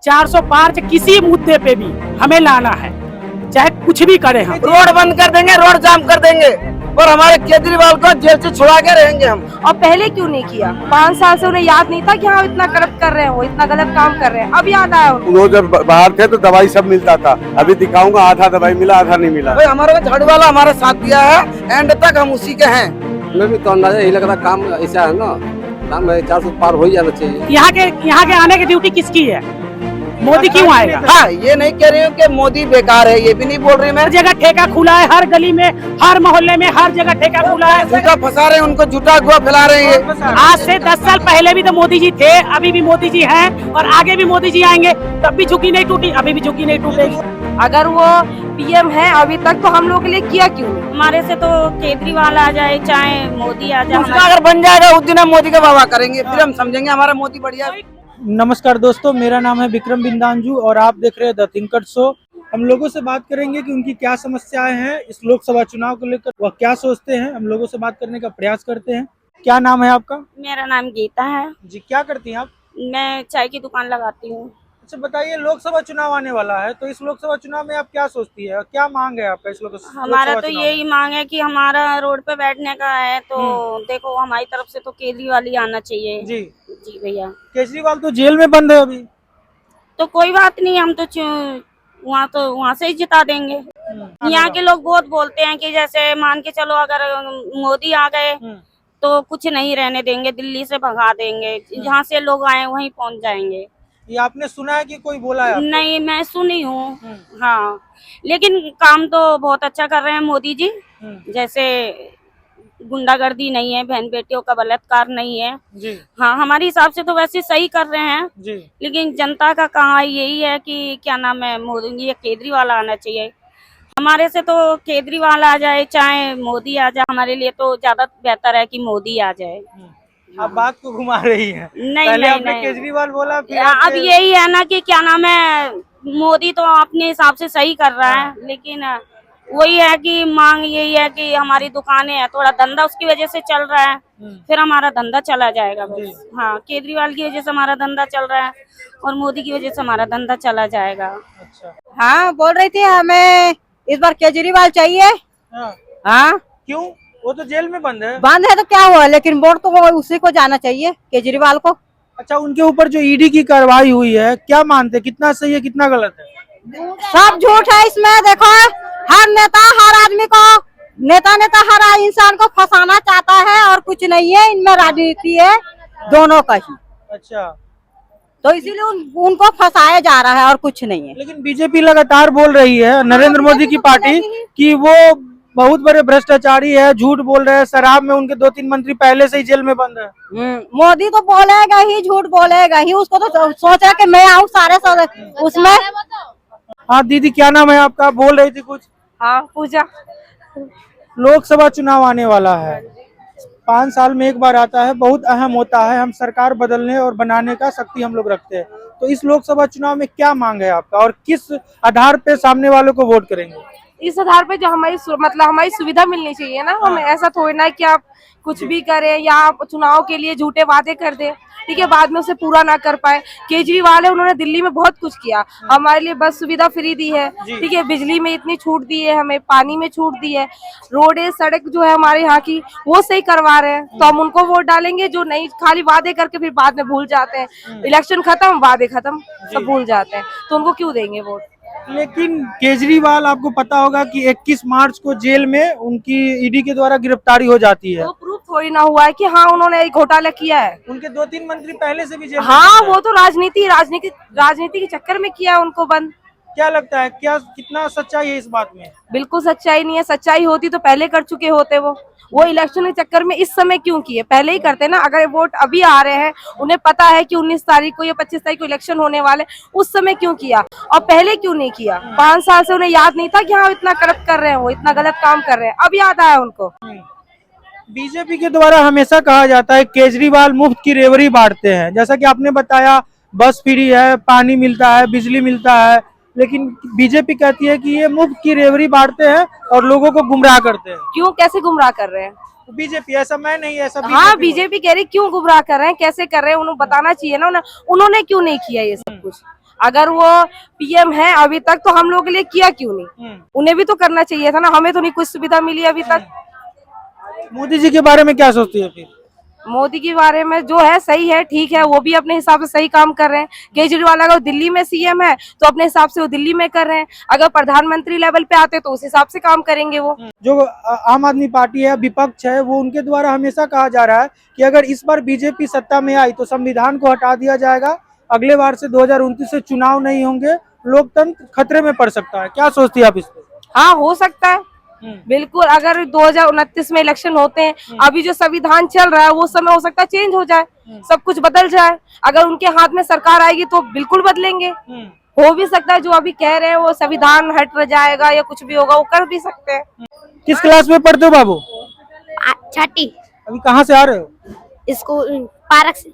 400 पार किसी मुद्दे पे भी हमें लाना है, चाहे कुछ भी करें हम। रोड बंद कर देंगे, रोड जाम कर देंगे और हमारे केजरीवाल को जेल से छुड़ा के रहेंगे हम। और पहले क्यों नहीं किया? 5 साल से उन्हें याद नहीं था कि हाँ इतना करप्ट कर रहे हैं, वो इतना गलत काम कर रहे हैं, अब याद आया उनको। वो जब बाहर थे तो दवाई सब मिलता था, अभी दिखाऊंगा आधा दवाई मिला आधा नहीं मिला। भाई हमारे को झाड़ू वाला हमारा साथ दिया है, एंड तक हम उसी के हैं। हमें भी तो अंदाजा यही लग रहा काम ऐसा है ना, काम 400 पार हो ही जाना चाहिए। यहाँ के आने की ड्यूटी किसकी है? मोदी क्यों आएगा? हाँ, ये नहीं कह रही हूँ कि मोदी बेकार है, ये भी नहीं बोल रही मैं। हर जगह ठेका खुला है, हर गली में, हर मोहल्ले में, हर जगह ठेका खुला है। झूठा फंसा रहे हैं उनको, झूठा गुआ फैला रहे हैं। आज से 10 साल पहले भी तो मोदी जी थे, अभी भी मोदी जी हैं और आगे भी मोदी जी आएंगे, तब भी झुकी नहीं टूटी, अभी भी झुकी नहीं टूटेगी। अगर वो पीएम है अभी तक तो हम लोग के लिए किया क्यों नहीं? हमारे से तो केजरीवाल आ जाए चाहे मोदी आ जाए, उसका अगर बन जाएगा उस दिन हम मोदी का वाह करेंगे, फिर हम समझेंगे हमारा मोदी बढ़िया। नमस्कार दोस्तों, मेरा नाम है विक्रम बिंदांजू और आप देख रहे हैं द थिंकर शो। हम लोगों से बात करेंगे कि उनकी क्या समस्याएं हैं इस लोकसभा चुनाव को लेकर, वह क्या सोचते हैं। हम लोगों से बात करने का प्रयास करते हैं। क्या नाम है आपका? मेरा नाम गीता है। जी, क्या करती हैं आप? मैं चाय की दुकान लगाती हूँ। अच्छा बताइए, लोकसभा चुनाव आने वाला है तो इस लोकसभा चुनाव में आप क्या सोचती है, क्या मांग है आपका इस हमारा तो यही मांग है कि हमारा रोड पे बैठने का है, तो देखो हमारी तरफ से तो केजरीवाल ही आना चाहिए। जी जी भैया। केजरीवाल तो जेल में बंद है अभी। तो कोई बात नहीं, हम तो वहाँ से ही जिता देंगे। यहाँ के लोग बहुत बोलते हैं कि जैसे मान के चलो अगर मोदी आ गए तो कुछ नहीं रहने देंगे, दिल्ली से भगा देंगे, जहाँ से लोग आए वहीं पहुँच जाएंगे। ये आपने सुना है कि कोई बोला है? नहीं, मैं सुनी हूँ। हाँ, लेकिन काम तो बहुत अच्छा कर रहे हैं मोदी जी। जैसे गुंडागर्दी नहीं है, बहन बेटियों का बलात्कार नहीं है जी। हाँ, हमारे हिसाब से तो वैसे सही कर रहे हैं जी। लेकिन जनता का कहाँ यही है कि क्या नाम है, मोदी ये केजरीवाल आना चाहिए। हमारे से तो केजरीवाल आ जाए चाहे मोदी आ जाए, हमारे लिए तो ज्यादा बेहतर है कि मोदी आ जाए। आप बात को घुमा रही हैं। नहीं पहले नहीं आपने नहीं, केजरीवाल बोला, फिर अब यही है ना कि क्या नाम है, मोदी तो अपने हिसाब से सही कर रहा है, लेकिन वही है कि मांग यही है कि हमारी दुकानें हैं, थोड़ा धंधा उसकी वजह से चल रहा है, फिर हमारा धंधा चला जाएगा बस। हाँ, केजरीवाल की वजह से हमारा धंधा चल रहा है और मोदी की वजह से हमारा धंधा चला जाएगा। अच्छा। हाँ, बोल रही थी हमें इस बार केजरीवाल चाहिए। हाँ, क्यों? वो तो जेल में बंद है। बंद है तो क्या हुआ, लेकिन वोट तो उसी को जाना चाहिए, केजरीवाल को। अच्छा, उनके ऊपर जो ईडी की कार्रवाई हुई है, क्या मानते, कितना सही है कितना गलत है? सब झूठ है इसमें। देखो, हर नेता हर आदमी को, नेता हर इंसान को फंसाना चाहता है और कुछ नहीं है, इनमें राजनीति है दोनों का ही। अच्छा, तो इसीलिए उनको फंसाया जा रहा है और कुछ नहीं है। लेकिन बीजेपी लगातार बोल रही है, नरेंद्र मोदी की पार्टी, कि वो बहुत बड़े भ्रष्टाचारी है, झूठ बोल रहे हैं, शराब में उनके 2-3 मंत्री पहले से ही जेल में बंद है। मोदी तो बोलेगा ही, झूठ बोलेगा ही, उसको तो सोच रहा कि मैं आऊँ सारे उसमें। हाँ दीदी, क्या नाम है आपका? बोल रही थी कुछ। हाँ, पूजा। लोकसभा चुनाव आने वाला है, 5 साल में एक बार आता है, बहुत अहम होता है। हम सरकार बदलने और बनाने का शक्ति हम लोग रखते हैं। तो इस लोकसभा चुनाव में क्या मांग है आपका और किस आधार पे सामने वालों को वोट करेंगे? इस आधार पे जो हमारी सुविधा मिलनी चाहिए ना, हमें ऐसा थोड़ी ना कि आप कुछ भी करें या आप चुनाव के लिए झूठे वादे कर दें, ठीक है, बाद में उसे पूरा ना कर पाए। केजरीवाल है, उन्होंने दिल्ली में बहुत कुछ किया, हमारे लिए बस सुविधा फ्री दी है, ठीक है, बिजली में इतनी छूट दी है, हमें पानी में छूट दी है, रोड सड़क जो है हमारे यहाँ की वो सही करवा रहे हैं, तो हम उनको वोट डालेंगे। जो नहीं, खाली वादे करके फिर बाद में भूल जाते हैं, इलेक्शन खत्म वादे खत्म, सब भूल जाते हैं, तो उनको क्यों देंगे वोट? लेकिन केजरीवाल, आपको पता होगा कि 21 मार्च को जेल में उनकी ईडी के द्वारा गिरफ्तारी हो जाती है। तो प्रूफ थोड़ी ना हुआ है कि हाँ उन्होंने घोटाला किया है। उनके 2-3 मंत्री पहले से भी जेल में हाँ, हैं। वो तो राजनीति के चक्कर में किया उनको बंद। क्या लगता है, क्या कितना सच्चाई है इस बात में? बिल्कुल सच्चाई नहीं है, सच्चाई होती तो पहले कर चुके होते। वो इलेक्शन के चक्कर में इस समय क्यों किए, पहले ही करते ना। अगर वोट अभी आ रहे हैं, उन्हें पता है कि 19 तारीख को या 25 तारीख को इलेक्शन होने वाले, उस समय क्यों किया और पहले क्यों नहीं किया? 5 साल से उन्हें याद नहीं था कि हाँ इतना करप्ट कर रहे हैं, वो इतना गलत काम कर रहे हैं, अब याद आया उनको। बीजेपी के द्वारा हमेशा कहा जाता है केजरीवाल मुफ्त की रेवड़ी बांटते हैं, जैसा कि आपने बताया, बस फ्री है, पानी मिलता है, बिजली मिलता है, लेकिन बीजेपी कहती है कि ये मुफ्त की रेवड़ी बांटते हैं और लोगों को गुमराह करते हैं। क्यों, कैसे गुमराह कर रहे हैं? बीजेपी, ऐसा मैं नहीं, ऐसा हाँ, बीजेपी कह रही क्यों गुमराह कर रहे हैं, कैसे कर रहे हैं, उन्हें बताना चाहिए ना। उन्होंने क्यों नहीं किया ये सब कुछ? अगर वो पीएम है अभी तक तो हम लोगों के लिए किया क्यों नहीं? उन्हें भी तो करना चाहिए था ना, हमें तो नहीं कुछ सुविधा मिली अभी तक। मोदी जी के बारे में क्या सोचती है फिर? मोदी के बारे में जो है सही है, ठीक है, वो भी अपने हिसाब से सही काम कर रहे हैं। केजरीवाल अगर दिल्ली में सीएम है तो अपने हिसाब से वो दिल्ली में कर रहे हैं, अगर प्रधानमंत्री लेवल पे आते तो उस हिसाब से काम करेंगे वो। जो आम आदमी पार्टी है, विपक्ष है, वो उनके द्वारा हमेशा कहा जा रहा है कि अगर इस बार बीजेपी सत्ता में आई तो संविधान को हटा दिया जाएगा, अगले बार से 2029 से चुनाव नहीं होंगे, लोकतंत्र खतरे में पड़ सकता है। क्या सोचती है आप इस पे? हाँ, हो सकता है बिल्कुल। अगर 2029 में इलेक्शन होते हैं, अभी जो संविधान चल रहा है वो समय हो सकता है चेंज हो जाए, सब कुछ बदल जाए। अगर उनके हाथ में सरकार आएगी तो बिल्कुल बदलेंगे। हो भी सकता है जो अभी कह रहे हैं वो संविधान हट जाएगा या कुछ भी होगा, वो कर भी सकते हैं। किस क्लास में पढ़ते हो बाबू? छठी अभी कहाँ से आ रहे हो? स्कूल पार्क से।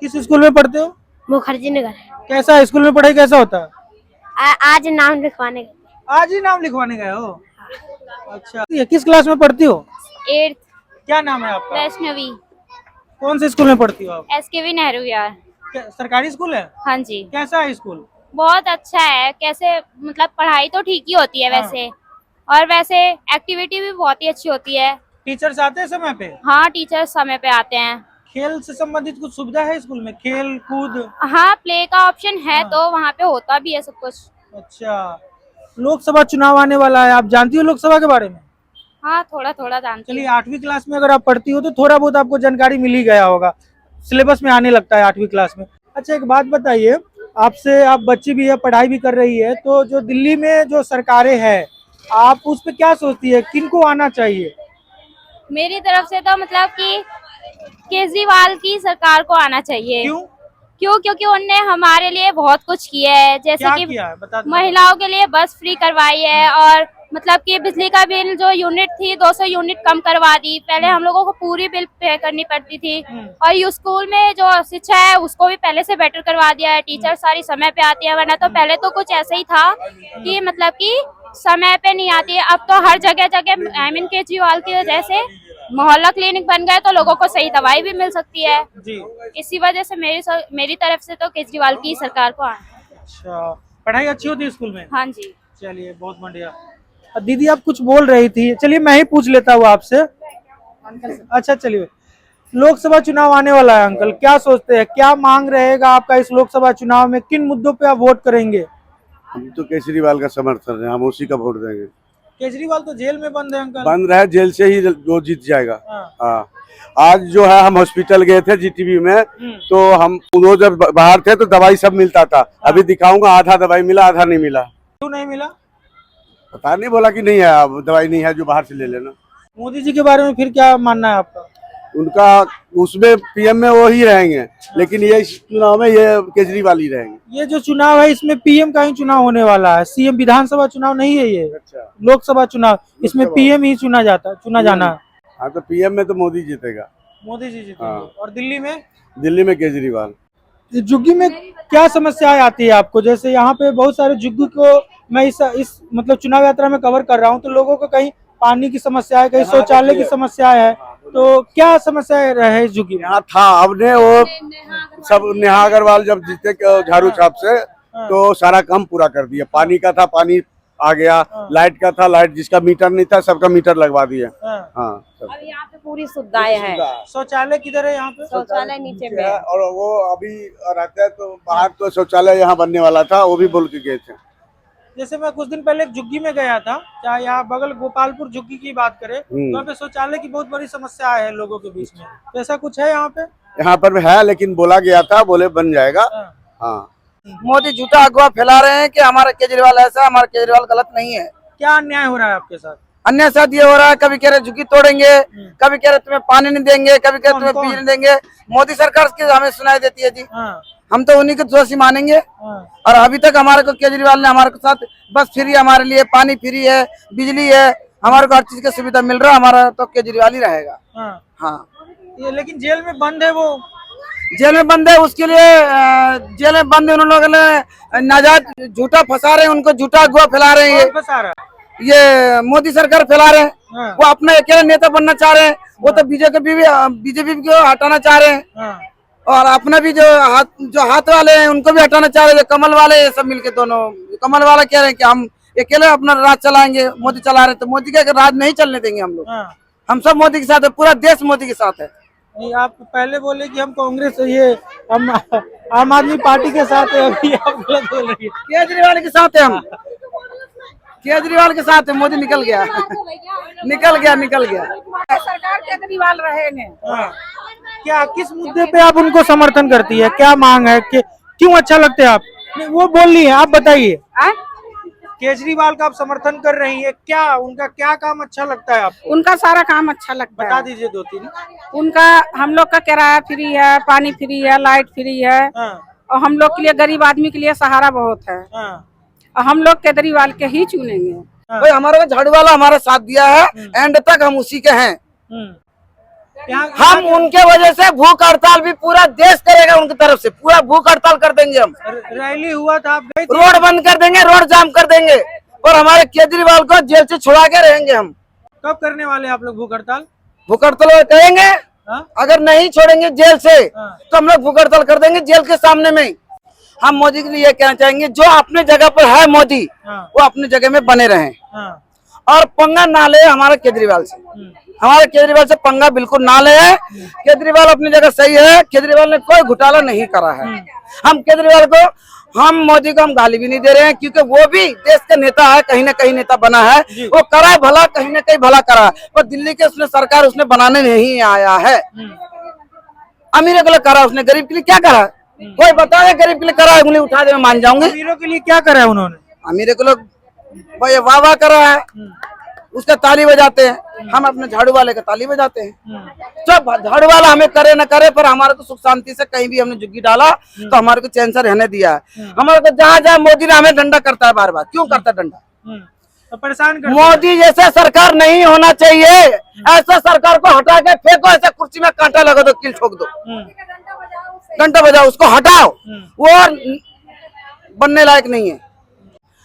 किस स्कूल में पढ़ते हो? मुखर्जी नगर। कैसा है स्कूल में पढ़ाई, कैसा होता है? आज नाम लिखवाने गए। आज ही नाम लिखवाने गए हो? अच्छा, ये किस क्लास में पढ़ती हो? 8th। क्या नाम है आपका? वैष्णवी। कौन से स्कूल में पढ़ती हो आप? SKV नेहरू यार। सरकारी स्कूल है? हाँ जी। कैसा है स्कूल? बहुत अच्छा है। कैसे मतलब पढ़ाई तो ठीक ही होती है वैसे, और वैसे एक्टिविटी भी बहुत ही अच्छी होती है। टीचर्स आते हैं समय पे? हाँ, टीचर समय पे आते हैं। खेल से संबंधित कुछ सुविधा है स्कूल में, खेल कूद? हाँ, प्ले का ऑप्शन है तो वहाँ पे होता भी है सब कुछ। अच्छा, लोकसभा चुनाव आने वाला है, आप जानती हो लोकसभा के बारे में? हाँ, थोड़ा थोड़ा जानती चलिए, 8वीं क्लास में अगर आप पढ़ती हो तो थोड़ा बहुत आपको जानकारी मिल ही गया होगा, सिलेबस में आने लगता है 8वीं क्लास में। अच्छा, एक बात बताइए, आपसे, आप बच्ची भी है, पढ़ाई भी कर रही है, तो जो दिल्ली में जो सरकारें हैं, आप उस पर क्या सोचती है, किनको आना चाहिए? मेरी तरफ से तो मतलब कि केजरीवाल की सरकार को आना चाहिए। क्यों? क्योंकि उनने हमारे लिए बहुत कुछ किया है, जैसे क्या कि किया है? बता दो। महिलाओं के लिए बस फ्री करवाई है, और मतलब कि बिजली का बिल जो यूनिट थी 200 यूनिट कम करवा दी। पहले हम लोगों को पूरी बिल पे करनी पड़ती थी, और ये स्कूल में जो शिक्षा है उसको भी पहले से बेटर करवा दिया है। टीचर सारी समय पे आती है, वरना तो पहले तो कुछ ऐसे ही था कि मतलब कि समय पे नहीं आती है। अब तो हर जगह जगह केजरीवाल की वजह से मोहल्ला क्लिनिक बन गए तो लोगों को सही दवाई भी मिल सकती है जी। इसी वजह से मेरी तरफ से तो केजरीवाल की सरकार को आना। अच्छा, पढ़ाई अच्छी होती है स्कूल में? हाँ जी। चलिए, बहुत बढ़िया। दीदी, आप कुछ बोल रही थी, चलिए मैं ही पूछ लेता हूँ आपसे। अच्छा, चलिए, लोकसभा चुनाव आने वाला है अंकल, क्या सोचते हैं, क्या मांग रहेगा आपका इस लोकसभा चुनाव में, किन मुद्दों पे आप वोट करेंगे? हम तो केजरीवाल का समर्थन है, हम उसी का वोट देंगे। केजरीवाल तो जेल में बंद है अंकल। बंद रहे, जेल से ही वो जीत जाएगा। हाँ, आज जो है हम हॉस्पिटल गए थे जीटीवी में, तो हम उन्होंने जब बाहर थे तो दवाई सब मिलता था। अभी दिखाऊंगा, आधा दवाई मिला, आधा नहीं मिला। क्यों नहीं मिला? पता नहीं, बोला कि नहीं है, अब दवाई नहीं है, जो बाहर से ले लेना। मोदी जी के बारे में फिर क्या मानना है आपका? उनका उसमें पीएम में वो ही रहेंगे, लेकिन ये इस चुनाव में ये केजरीवाल ही रहेंगे। ये जो चुनाव है इसमें पीएम का ही चुनाव होने वाला है, सीएम विधानसभा चुनाव नहीं है ये। अच्छा, लोकसभा चुनाव, इसमें पीएम ही चुना जाना है। हाँ, तो पीएम में तो मोदी जीतेगा। मोदी जी जीतेंगे। हाँ। और दिल्ली में? दिल्ली में केजरीवाल। झुग्गी में क्या समस्याएं आती है आपको? जैसे यहाँ पे बहुत सारे झुग्गी को मैं इस मतलब चुनाव यात्रा में कवर कर रहा हूँ, तो लोगों को कहीं पानी की समस्या है, कहीं शौचालय की समस्या है, तो क्या समस्या रहे झुग्गी में? यहाँ था, अब ने वो सब नेहा अग्रवाल जब जीते झाड़ू छाप से, तो सारा काम पूरा कर दिया। पानी का था, पानी आ गया, लाइट का था, लाइट, जिसका मीटर नहीं था सबका मीटर लगवा दिया। हाँ, अब यहाँ पे पूरी सुविधाएं हैं। शौचालय किधर है यहाँ पे? शौचालय नीचे में है। और वो अभी रहते हैं तो बाहर तो शौचालय यहाँ बनने वाला था, वो भी बोल के गए थे। जैसे मैं कुछ दिन पहले एक झुग्गी में गया था, चाहे यहाँ बगल गोपालपुर झुग्गी की बात करें, तो यहाँ पे शौचालय की बहुत बड़ी समस्या है लोगों के बीच में, तो ऐसा कुछ है यहाँ पे? यहाँ पर है, लेकिन बोला गया था, बोले बन जाएगा। हाँ, मोदी झूठा अगवा फैला रहे हैं कि हमारा केजरीवाल ऐसा, हमारा केजरीवाल गलत नहीं है। क्या अन्याय हो रहा है आपके साथ? अन्य साथ ये हो रहा है, कभी कह रहे झुग्गी तोड़ेंगे, कभी कह रहे तुम्हें पानी नहीं देंगे, कभी कह रहे तुम्हें बिजली नहीं देंगे। मोदी सरकार की हमें सुनाई देती है जी। हम तो उन्हीं को दोषी मानेंगे। और अभी तक हमारे को केजरीवाल ने हमारे साथ बस फ्री, हमारे लिए पानी फ्री है, बिजली है, हमारे को हर चीज की सुविधा मिल रहा है, हमारा तो केजरीवाल ही रहेगा। हाँ, ये लेकिन जेल में बंद है, वो जेल में बंद है, उसके लिए जेल में बंद है। उन लोगों ने नाजायज झूठा फंसा रहे हैं, उनको झूठा अगवा फैला रहे हैं। ये मोदी सरकार फैला रहे हैं। वो अपना अकेले नेता बनना चाह रहे हैं, वो तो बीजेपी को हटाना चाह रहे हैं। और अपना भी जो हाथ वाले हैं उनको भी हटाना चाह रहे हैं, कमल वाले ये सब मिलके दोनों। कमल वाला कह रहे हैं कि हम अकेले अपना राज चलाएंगे, मोदी चला रहे हैं, तो मोदी का राज नहीं चलने देंगे हम लोग। हाँ। हम सब मोदी के साथ है, पूरा देश मोदी के साथ है। नहीं, आप पहले बोले कि हम कांग्रेस हम आम आदमी पार्टी के साथ है, अभी आप गलत बोल रही है। केजरीवाल के साथ है हम, केजरीवाल के साथ है। मोदी निकल गया निकल गया। सरकार केजरीवाल रहेंगे। हाँ। क्या किस मुद्दे पे आप उनको समर्थन करती है, क्या मांग है, कि क्यों अच्छा लगता है आप? नहीं, वो बोल रही है, आप बताइए। केजरीवाल का आप समर्थन कर रही है, क्या उनका क्या काम अच्छा लगता है आपको? उनका सारा काम अच्छा लगता बता है। दीजिए 2-3। उनका हम लोग का किराया फ्री है, पानी फ्री है, लाइट फ्री है, हाँ। और हम लोग के लिए, गरीब आदमी के लिए सहारा बहुत है। हाँ। और हम लोग केजरीवाल के ही चुनेंगे। भाई हमारा झाड़ू वाला हमारा साथ दिया है, एंड तक हम उसी के हैं। हम उनके वजह से भूख हड़ताल भी पूरा देश करेगा, उनकी तरफ से पूरा भूख हड़ताल कर देंगे हम। रैली हुआ था, आप गए थे? रोड बंद कर देंगे, रोड जाम कर देंगे, और हमारे केजरीवाल को जेल से छुड़ा के रहेंगे हम। कब करने वाले आप लोग भूख हड़ताल? भूख हड़ताल करेंगे। हाँ? अगर नहीं छोड़ेंगे जेल से हाँ। तो हम लोग भूख हड़ताल कर देंगे जेल के सामने में। हम मोदी के लिए कहना चाहेंगे, जो अपने जगह पर है मोदी, हाँ। वो अपनी जगह में बने रहे, हाँ। और पंगा ना ले हमारे केजरीवाल से। हमारे केजरीवाल से पंगा बिल्कुल ना ले। केजरीवाल अपनी जगह सही है, केजरीवाल ने कोई घोटाला नहीं करा है। हम केजरीवाल को, हम मोदी को हम गाली भी नहीं दे रहे हैं, क्योंकि वो भी देश का नेता है, कहीं ना कहीं नेता बना है, वो करा है भला, कहीं ना कहीं भला करा है, पर दिल्ली के उसने सरकार उसने बनाने नहीं आया है। अमीरों के लिए करा उसने, गरीब के लिए क्या करा? कोई बताए गरीब के लिए करा है, उंगली उठा दे, मैं मान जाऊंगी। अमीरों के लिए क्या करा है उन्होंने? अमीरों के लोग भाई वाह वाह करा है, उसका ताली बजाते हैं। हम अपने झाड़ू वाले का ताली बजाते हैं। जब झाड़ू वाला हमें करे न करे, पर हमारे को सुख शांति से कहीं भी हमने झुग्गी डाला तो हमारे को चैन से रहने दिया है। हमारे को जहाँ जहाँ मोदी ने हमें डंडा करता है, बार बार क्यों करता है डंडा? तो परेशान कर मोदी जैसा सरकार नहीं होना चाहिए। ऐसा सरकार को हटा के फेंको, ऐसा कुर्सी में कांटा लगा दो, कील ठोक दो, घंटा बजाओ, उसको हटाओ, वो बनने लायक नहीं है।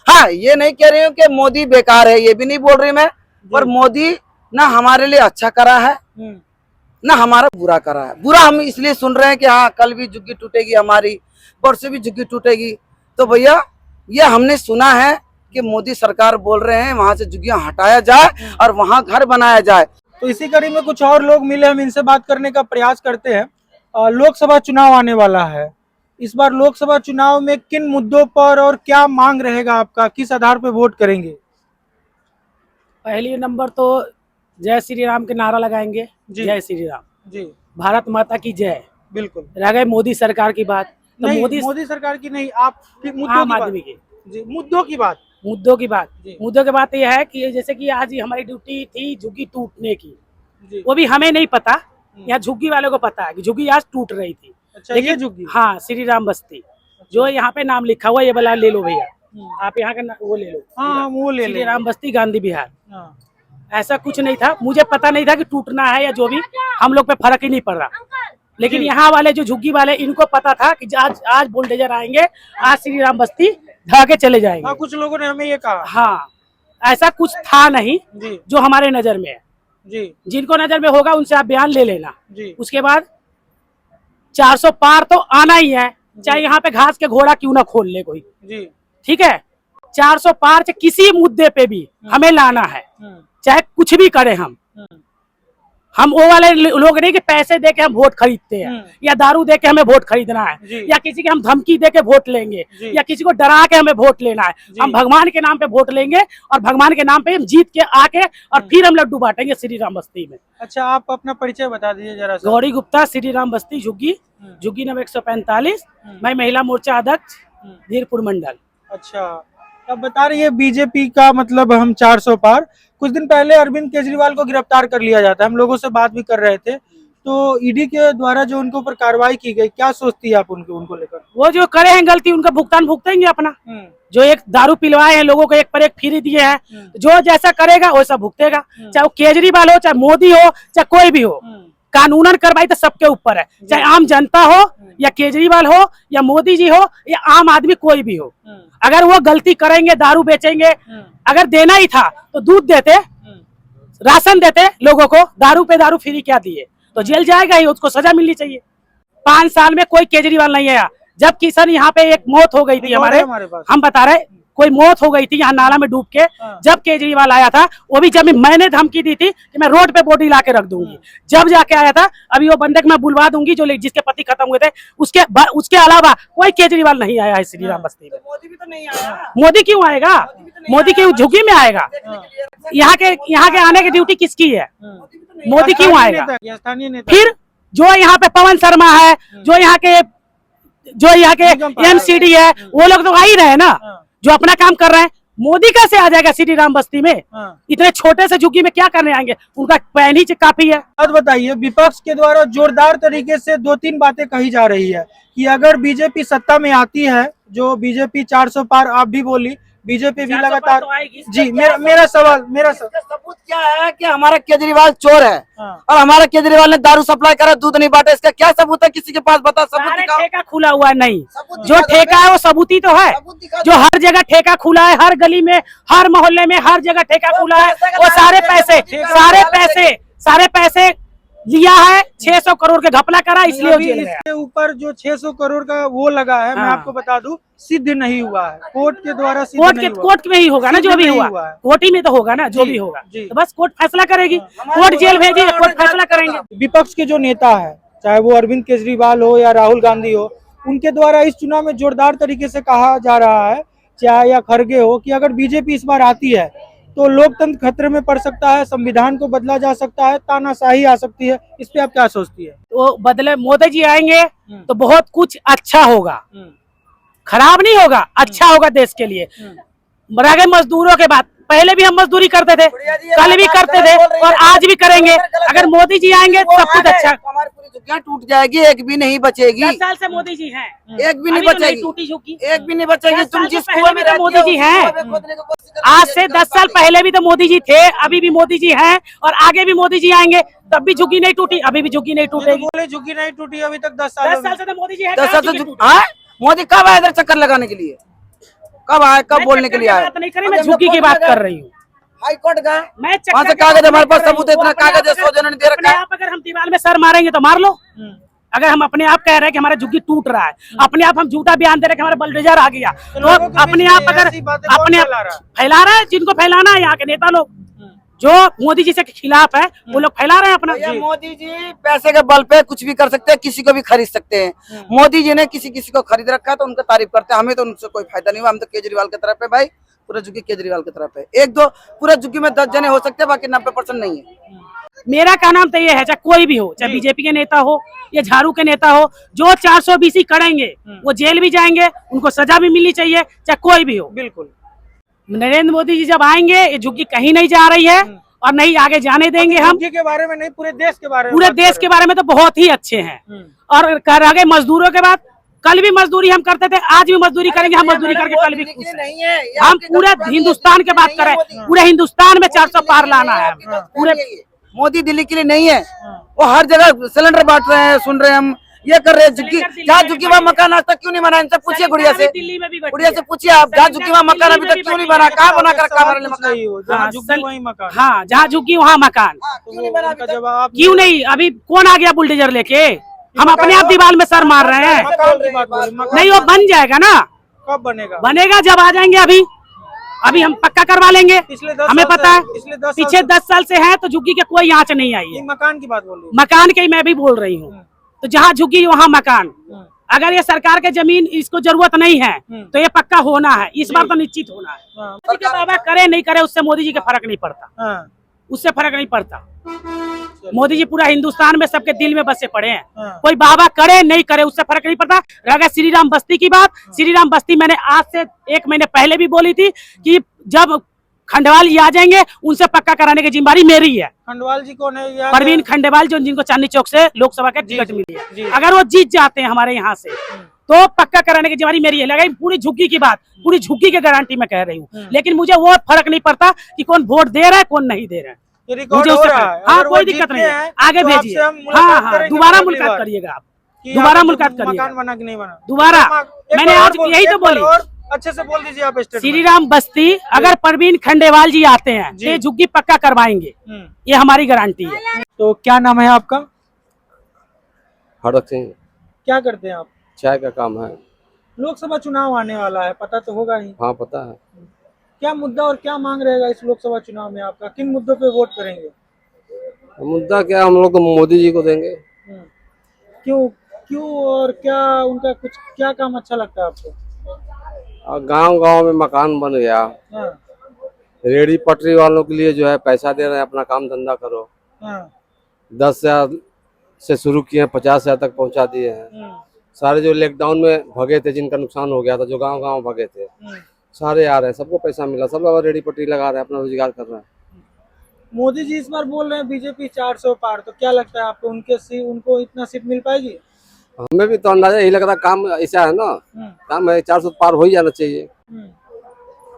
हाँ, ये नहीं कह रही हूँ कि मोदी बेकार है, ये भी नहीं बोल रही मैं, पर मोदी ना हमारे लिए अच्छा करा है, ना हमारा बुरा करा है। बुरा हम इसलिए सुन रहे हैं कि हाँ कल भी झुग्गी टूटेगी हमारी, परसों भी झुग्गी टूटेगी, तो भैया ये हमने सुना है कि मोदी सरकार बोल रहे हैं वहां से झुग्गियां हटाया जाए और वहां घर बनाया जाए। तो इसी कड़ी में कुछ और लोग मिले, हम इनसे बात करने का प्रयास करते हैं। लोकसभा चुनाव आने वाला है, इस बार लोकसभा चुनाव में किन मुद्दों पर और क्या मांग रहेगा आपका, किस आधार पर वोट करेंगे? पहली नंबर तो जय श्री राम के नारा लगाएंगे। जय श्री राम, जी, भारत माता की जय। बिल्कुल। रह गई मोदी सरकार की बात, तो नहीं, मोदी सरकार की नहीं, आप आम आदमी की, जी, मुद्दों की बात। मुद्दों की बात। जी। मुद्दों की बात यह है कि जैसे कि आज हमारी ड्यूटी थी झुग्गी टूटने की, जी। वो भी हमें नहीं पता, यहाँ झुग्गी वालों को पता है कि झुग्गी आज टूट रही थी। अच्छा, ये झुग्गी? हाँ, श्री राम बस्ती, जो यहाँ पे नाम लिखा हुआ, ये वाला ले लो भैया, आप यहाँ का वो ले लो। हाँ, वो ले श्री राम बस्ती, गांधी विहार। हाँ। ऐसा कुछ नहीं था, मुझे पता नहीं था कि टूटना है या जो भी, हम लोग पे फर्क ही नहीं पड़ रहा। लेकिन यहाँ वाले जो झुग्गी वाले, इनको पता था कि आज बुलडोजर आएंगे, आज श्री राम बस्ती ढा के चले जाएंगे। हाँ, कुछ लोगों ने हमें ये कहा। हाँ, ऐसा कुछ था नहीं जी, जो हमारे नजर में है। जी, जिनको नजर में होगा उनसे आप बयान ले लेना। जी। उसके बाद 400 पार तो आना ही है, चाहे यहाँ पे घास के घोड़ा क्यों ना खोल ले कोई, जी, ठीक है। 400 पार से किसी मुद्दे पे भी हमें लाना है, चाहे कुछ भी करें हम वो वाले लोग नहीं कि पैसे दे के हम वोट खरीदते हैं, या दारू दे के हमें वोट खरीदना है, या किसी के हम धमकी दे के वोट लेंगे, या किसी को डरा के हमें वोट लेना है। हम भगवान के नाम पे वोट लेंगे, और भगवान के नाम पे हम जीत के आके और फिर हम लड्डू बांटेंगे श्री राम बस्ती में। अच्छा, आप अपना परिचय बता दीजिए जरा सा। गौरी गुप्ता, श्री राम बस्ती, झुग्गी नंबर 145, मैं महिला मोर्चा अध्यक्ष, धीरपुर मंडल। अच्छा, अब बता रही है बीजेपी का मतलब हम 400 पार। कुछ दिन पहले अरविंद केजरीवाल को गिरफ्तार कर लिया जाता है, हम लोगों से बात भी कर रहे थे, तो ईडी के द्वारा जो उनके ऊपर कार्रवाई की गई, क्या सोचती है आप उनको लेकर? वो जो करे हैं गलती, उनका भुगतान भुगतेंगे अपना। जो एक दारू पिलवाए हैं लोगों को, एक पर एक फ्री दिए हैं, जो जैसा करेगा वैसा भुगतेगा, चाहे वो केजरीवाल हो, चाहे मोदी हो, चाहे कोई भी हो। कानूनन कार्रवाई तो सबके ऊपर है, चाहे आम जनता हो, या केजरीवाल हो, या मोदी जी हो, या आम आदमी कोई भी हो। अगर वो गलती करेंगे, दारू बेचेंगे, अगर देना ही था तो दूध देते, राशन देते लोगों को, दारू पे दारू फ्री क्या दिए, तो जेल जाएगा ही, उसको सजा मिलनी चाहिए। 5 साल में कोई केजरीवाल नहीं आया। जब किशन यहाँ पे एक मौत हो गई थी हमारे पास हम बता रहे, कोई मौत हो गई थी यहाँ नाला में डूब के, जब केजरीवाल आया था वो भी जब मैंने धमकी दी थी कि मैं रोड पे बॉडी ला के रख दूंगी, जब जाके आया था। अभी वो बंदे को मैं बुलवा दूंगी जो जिसके पति खत्म हुए थे, उसके अलावा कोई केजरीवाल नहीं आया है श्रीराम बस्ती में। मोदी भी तो नहीं आया। मोदी क्यों आएगा? मोदी की झुग्गी में आएगा? यहाँ के आने की ड्यूटी किसकी है? मोदी क्यों आएगा? स्थानीय नेता फिर जो यहाँ पे पवन शर्मा है, जो यहाँ के एमसीडी है, वो लोग तो आ ही रहे ना, जो अपना काम कर रहे हैं। मोदी कैसे आ जाएगा श्री राम बस्ती में? इतने छोटे से झुग्गी में क्या करने आएंगे? उनका पैन ही काफी है। अब बताइए, विपक्ष के द्वारा जोरदार तरीके से 2-3 बातें कही जा रही है कि अगर बीजेपी सत्ता में आती है, जो बीजेपी 400 पार आप भी बोली, बीजेपी भी लगातार जी। मेरा सवाल सबूत क्या है कि हमारा केजरीवाल चोर है और हमारा केजरीवाल ने दारू सप्लाई करा, दूध नहीं बांटा, इसका क्या सबूत है? किसी के पास बता सबूत दिखाओ। ठेका खुला हुआ है नहीं, जो ठेका है वो सबूती तो है। जो हर जगह ठेका खुला है, हर गली में, हर मोहल्ले में, हर जगह ठेका खुला है। वो सारे पैसे लिया है, 600 करोड़ के घपला करा, इसलिए इसके ऊपर जो 600 करोड़ का वो लगा है, मैं आपको बता दूं, सिद्ध नहीं हुआ है। कोर्ट के द्वारा कोर्ट में ही होगा ना, जो भी हुआ कोर्ट ही में तो होगा ना, जो भी होगा तो बस कोर्ट फैसला करेगी। कोर्ट जेल भेजी, कोर्ट फैसला करेंगे। विपक्ष के जो नेता है, चाहे वो अरविंद केजरीवाल हो या राहुल गांधी हो, उनके द्वारा इस चुनाव में जोरदार तरीके से कहा जा रहा है, चाहे या खड़गे हो, कि अगर बीजेपी इस बार आती है तो लोकतंत्र खतरे में पड़ सकता है, संविधान को बदला जा सकता है, तानाशाही आ सकती है। इस पे आप क्या सोचती है? तो बदले मोदी जी आएंगे तो बहुत कुछ अच्छा होगा, खराब नहीं होगा, अच्छा होगा देश के लिए। रह गए मजदूरों के बाद, पहले भी हम मजदूरी करते थे, कल भी करते थे और आज भी करेंगे। अगर मोदी जी आएंगे तो सब कुछ अच्छा। हमारी पूरी झुग्गियां टूट जाएगी, एक भी नहीं बचेगी। 10 साल से मोदी जी हैं, एक भी नहीं बचेगी, टूटी झुग्गी एक भी नहीं बचेगी। तुम जिस कुएं में मोदी जी हैं, आज से 10 साल पहले भी तो मोदी जी थे, अभी भी मोदी जी हैं और आगे भी मोदी जी आएंगे, तब भी झुग्गी नहीं टूटी, अभी भी झुग्गी नहीं टूटेगी। बोले झुग्गी नहीं टूटी अभी तक 10 साल से तो मोदी जी है। 10 साल से मोदी कब आए इधर चक्कर लगाने के लिए? कब आए, कब बोलने के लिए आए? नहीं करें, मैं झुग्गी की बात कर रही हूँ। हाई कोर्ट गए, मैं वहाँ से कागज, हमारे पास सबूत है, इतना कागज है, 100 जनों ने दे रखा है। अगर हम दीवार में सर मारेंगे तो मार लो। अगर हम अपने आप कह रहे हैं कि हमारा झुग्गी टूट रहा है, अपने आप हम झूठा बयान दे रहे हैं कि हमारा बलडोजर आ गया, तो अपने आप अगर अपने फैला रहा है, जिनको फैलाना है यहाँ के नेता लोग जो मोदी जी से खिलाफ है, वो लोग फैला रहे हैं अपना। मोदी जी पैसे के बल पे कुछ भी कर सकते हैं, किसी को भी खरीद सकते हैं। मोदी जी ने किसी को खरीद रखा है तो उनका तारीफ करते हैं, हमें तो उनसे कोई फायदा नहीं हुआ। हम तो केजरीवाल की तरफ है भाई, पूरा झुग्गी केजरीवाल की तरफ है। 1-2 पूरा झुग्गी में 10 जने हो सकते हैं, बाकी 90% नहीं है। मेरा क्या नाम तो ये है, चाहे कोई भी हो, चाहे बीजेपी के नेता हो या झाड़ू के नेता हो, जो 420 करेंगे वो जेल भी जाएंगे, उनको सजा भी मिलनी चाहिए, चाहे कोई भी हो। बिल्कुल। नरेंद्र मोदी जी जब आएंगे, ये झुग्गी कहीं नहीं जा रही है और नहीं आगे जाने देंगे हम। झुग्गी के बारे में नहीं, पूरे देश के बारे में, पूरे देश के बारे में तो बहुत ही अच्छे हैं। और कर आगे मजदूरों के बाद, कल भी मजदूरी हम करते थे, आज भी मजदूरी करेंगे, हम मजदूरी करके कल भी खुश हैं। हम पूरे हिंदुस्तान की बात करें, पूरे हिंदुस्तान में 400 पार लाना है पूरे। मोदी दिल्ली के लिए नहीं है, वो हर जगह सिलेंडर बांट रहे हैं, सुन रहे हैं हम, ये कर रहे हैं। झुग्गी जहाँ झुग्गी वहाँ मकान आज तक क्यों नहीं बना? इनसे पूछिए, गुड़िया से पूछिए आप, जहाँ झुग्गी वहाँ मकान अभी तक क्यों नहीं बना? कहाँ बना कर रखा हमारे मकान? जहाँ झुग्गी वहीं मकान। हाँ, जहाँ झुग्गी वहाँ मकान क्यों नहीं बना? क्यों नहीं? अभी कौन आ गया बुलडोजर लेके? हम अपने आप दीवार में सर मार रहे हैं। नहीं, वो बन जाएगा ना। कब बनेगा? बनेगा जब आ जाएंगे। अभी हम पक्का करवा लेंगे, हमें पता है। पीछे 10 साल से है तो झुग्गी के कोई आंच नहीं आई है। मकान की बात बोल रही हूँ, मकान के ही मैं भी बोल रही हूँ। तो जहाँ झुग्गी वहाँ मकान। अगर ये सरकार के जमीन इसको जरूरत नहीं है तो ये पक्का होना है, इस बार तो निश्चित होना है। मोदी के बाबा करे नहीं करे उससे मोदी जी का फर्क नहीं पड़ता, उससे फर्क नहीं पड़ता। मोदी जी पूरा हिंदुस्तान में सबके दिल में बसे पड़े हैं। कोई बाबा करे नहीं करे उससे फर्क नहीं पड़ता। रह गया श्री राम बस्ती की बात, श्री राम बस्ती मैंने आज से 1 महीने पहले भी बोली थी कि जब खंडवाल आ जाएंगे उनसे पक्का कराने की जिम्मेदारी मेरी है। खंडवाल जी कौन है? परवीन खंडेवाल, जो जिनको चांदनी चौक से लोकसभा का टिकट मिली है। अगर वो जीत जाते हैं हमारे यहाँ से तो पक्का कराने की जिम्मेदारी मेरी है। लगा पूरी झुग्गी की बात, पूरी झुग्गी की गारंटी मैं कह रही हूँ। लेकिन मुझे वो फर्क नहीं पड़ता कि कौन वोट दे रहा है कौन नहीं दे रहा है। मुझे उससे हाँ कोई दिक्कत नहीं है, आगे भेजिए। हाँ, दोबारा मुलाकात करिएगा आप, दोबारा मुलाकात करिएगा। मकान बना कि नहीं बना दोबारा? मैंने आज यही तो बोली, अच्छे से बोल दीजिए आप। श्री राम बस्ती अगर परवीन खंडेवाल जी आते हैं तो झुग्गी पक्का करवाएंगे, ये हमारी गारंटी है। तो क्या नाम है आपका? हरदत्त सिंह। क्या करते हैं आप? चाय का काम है। लोकसभा चुनाव आने वाला है, पता तो होगा ही। हाँ पता है। क्या मुद्दा और क्या मांग रहेगा इस लोकसभा चुनाव में आपका? किन मुद्दों पे वोट करेंगे? मुद्दा क्या, हम लोग तो मोदी जी को देंगे। क्यों क्यों और क्या उनका कुछ क्या काम अच्छा लगता है आपको? और गांव-गांव में मकान बन गया, हाँ, रेहड़ी पटरी वालों के लिए जो है पैसा दे रहे हैं, अपना काम धंधा करो। हाँ, 10,000 से शुरू किए हैं, 50,000 तक पहुंचा दिए हैं। सारे जो लॉकडाउन में भगे थे, जिनका नुकसान हो गया था, जो गांव-गांव भगे थे, सारे आ रहे हैं, सबको पैसा मिला, सब लोग रेहड़ी पटरी लगा रहे हैं, अपना रोजगार कर रहे हैं। मोदी जी इस बार बोल रहे हैं बीजेपी 400 पार, तो क्या लगता है आपको उनको इतना सीट मिल पाएगी? हमें भी तो अंदाजा यही लग रहा, काम ऐसा है ना, काम है 400 पार हो ही जाना चाहिए।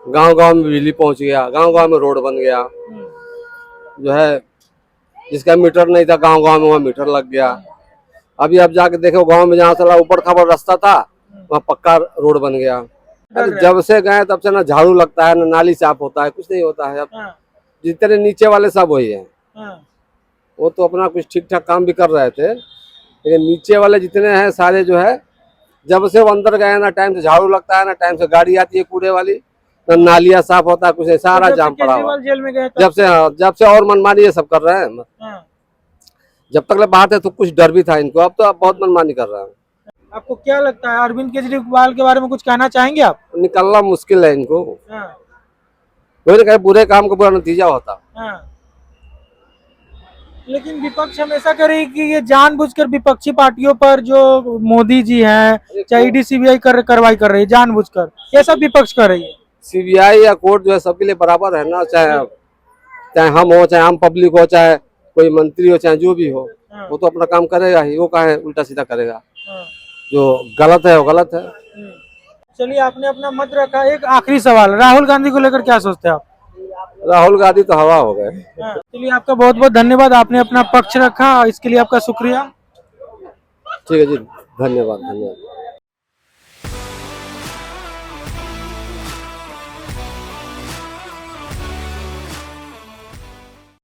गांव-गांव में बिजली पहुंच गया, गांव-गांव में रोड बन गया, जो है जिसका मीटर नहीं था गांव-गांव में वहाँ मीटर लग गया। अभी आप जाके देखो गांव में जहाँ साला ऊपर खबर रास्ता था, वहाँ पक्का रोड बन गया। अरे जब से गए तब से ना झाड़ू लगता है, ना नाली साफ होता है, कुछ नहीं होता है। अब जितने नीचे वाले सब वही है, वो तो अपना कुछ ठीक ठाक काम भी कर रहे थे, लेकिन नीचे वाले जितने हैं सारे जो है, जब से वो अंदर गए ना टाइम से झाड़ू लगता है, ना टाइम से गाड़ी आती है कूड़े वाली, ना नालियाँ साफ होता है, कुछ नहीं, सारा जाम पड़ा हुआ। जेल में गए जब से और मनमानी ये सब कर रहे हैं। जब तक बाहर थे तो कुछ डर भी था इनको, अब तो अब बहुत मनमानी कर रहे हैं। आपको क्या लगता है अरविंद केजरीवाल के बारे में कुछ कहना चाहेंगे आप? निकलना मुश्किल है इनको, कोई ना कहीं बुरे काम का बुरा नतीजा होता। लेकिन विपक्ष हमेशा कह रही कि ये जानबूझकर विपक्षी पार्टियों पर जो मोदी जी हैं, चाहे ईडी सीबीआई कार्रवाई कर रही है जानबूझकर, ये सब विपक्ष कर रही है। सीबीआई या कोर्ट जो है सबके लिए बराबर है ना, चाहे हम हो, चाहे आम पब्लिक हो, चाहे कोई मंत्री हो, चाहे जो भी हो, वो तो अपना काम करेगा ही। वो काहे उल्टा सीधा करेगा? जो गलत है वो गलत है। चलिए, आपने अपना मत रखा। एक आखिरी सवाल, राहुल गांधी को लेकर क्या सोचते हैं आप? राहुल गांधी तो हवा हो गए। चलिए, आपका बहुत बहुत धन्यवाद, आपने अपना पक्ष रखा, इसके लिए आपका शुक्रिया। ठीक है जी, धन्यवाद धन्यवाद।